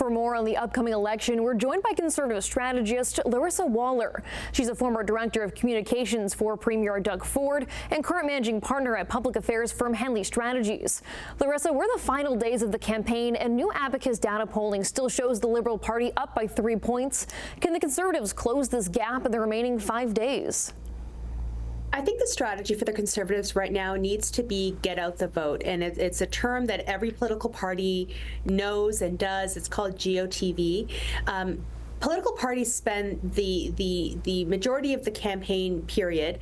For more on the upcoming election, we're joined by conservative strategist Laryssa Waller. She's a former director of communications for Premier Doug Ford and current managing partner at public affairs firm Henly Strategies. Laryssa, we're in the final days of the campaign, and new Abacus data polling still shows the Liberal Party up by 3 points. Can the Conservatives close this gap in the remaining 5 days? I think the strategy for the Conservatives right now needs to be get out the vote. And it's a term that every political party knows and does. It's called GOTV. Political parties spend the majority of the campaign period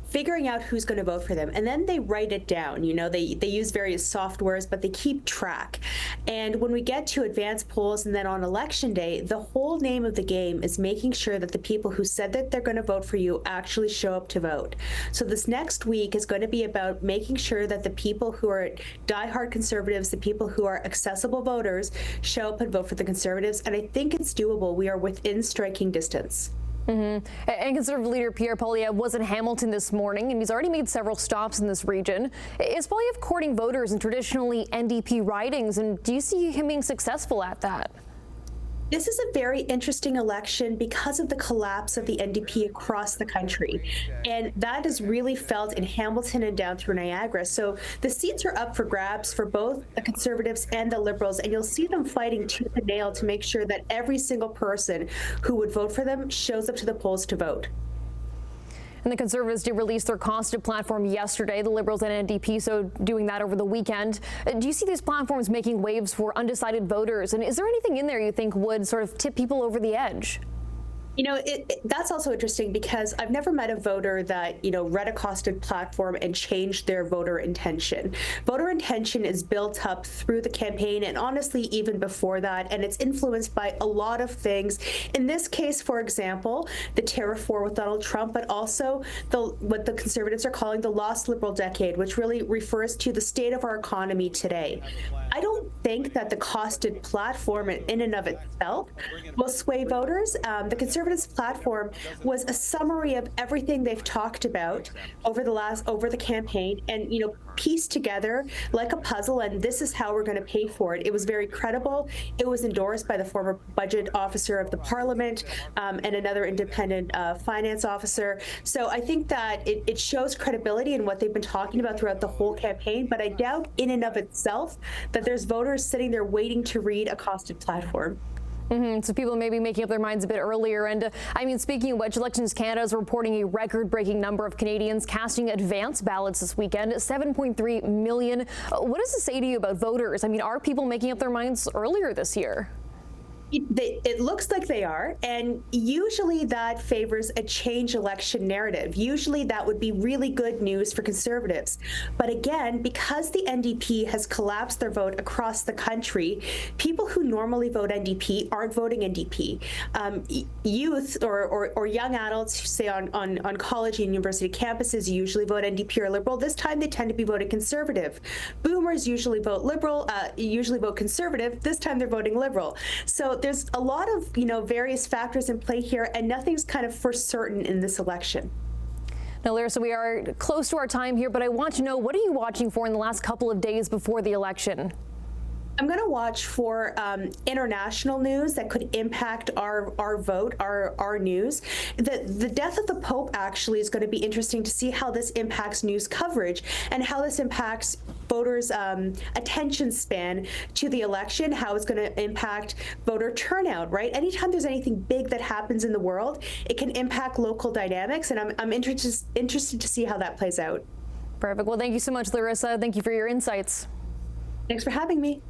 figuring out who's going to vote for them, and then they write it down. You know, they use various softwares, but they keep track. And when we get to advanced polls and then on election day, the whole name of the game is making sure that the people who said that they're going to vote for you actually show up to vote. So this next week is going to be about making sure that the people who are diehard Conservatives, the people who are accessible voters, show up and vote for the Conservatives. And I think it's doable. We are within striking distance. And Conservative leader Pierre Poilievre was in Hamilton this morning, and he's already made several stops in this region. Is Poilievre courting voters in traditionally NDP ridings, and do you see him being successful at that? This is a very interesting election because of the collapse of the NDP across the country. And that is really felt in Hamilton and down through Niagara. So the seats are up for grabs for both the Conservatives and the Liberals. And you'll see them fighting tooth and nail to make sure that every single person who would vote for them shows up to the polls to vote. And the Conservatives did release their costed platform yesterday, the Liberals and NDP, so doing that over the weekend. Do you see these platforms making waves for undecided voters? And is there anything in there you think would sort of tip people over the edge? You know, that's also interesting because I've never met a voter that, you know, read a costed platform and changed their voter intention. Voter intention is built up through the campaign and honestly even before that, and it's influenced by a lot of things. In this case, for example, the tariff war with Donald Trump, but also what the Conservatives are calling the lost Liberal decade, which really refers to the state of our economy today. I don't think that the costed platform in and of itself will sway voters. The Conservatives platform was a summary of everything they've talked about over the campaign, and you know, pieced together like a puzzle, and this is how we're going to pay for it. It was very credible. It was endorsed by the former budget officer of the Parliament and another independent finance officer. So I think that it shows credibility in what they've been talking about throughout the whole campaign, but I doubt in and of itself that there's voters sitting there waiting to read a costed platform. So people may be making up their minds a bit earlier. And I mean, speaking of which, Elections Canada is reporting a record-breaking number of Canadians casting advance ballots this weekend, 7.3 million. What does this say to you about voters? I mean, are people making up their minds earlier this year? It looks like they are, and usually that favors a change election narrative. Usually that would be really good news for Conservatives. But again, because the NDP has collapsed their vote across the country, people who normally vote NDP aren't voting NDP. Youth or young adults who say on college and university campuses usually vote NDP or Liberal. This time they tend to be voting Conservative. Boomers usually vote Liberal, usually vote Conservative. This time they're voting Liberal. So there's a lot of, you know, various factors in play here, and nothing's kind of for certain in this election. Now, Laryssa, we are close to our time here, but I want to know, what are you watching for in the last couple of days before the election? I'm going to watch for international news that could impact our vote, our news. The death of the Pope actually is going to be interesting to see how this impacts news coverage and how this impacts voters' attention span to the election, how it's going to impact voter turnout, right? Anytime there's anything big that happens in the world, it can impact local dynamics, and I'm interested to see how that plays out. Perfect. Well, thank you so much, Laryssa. Thank you for your insights. Thanks for having me.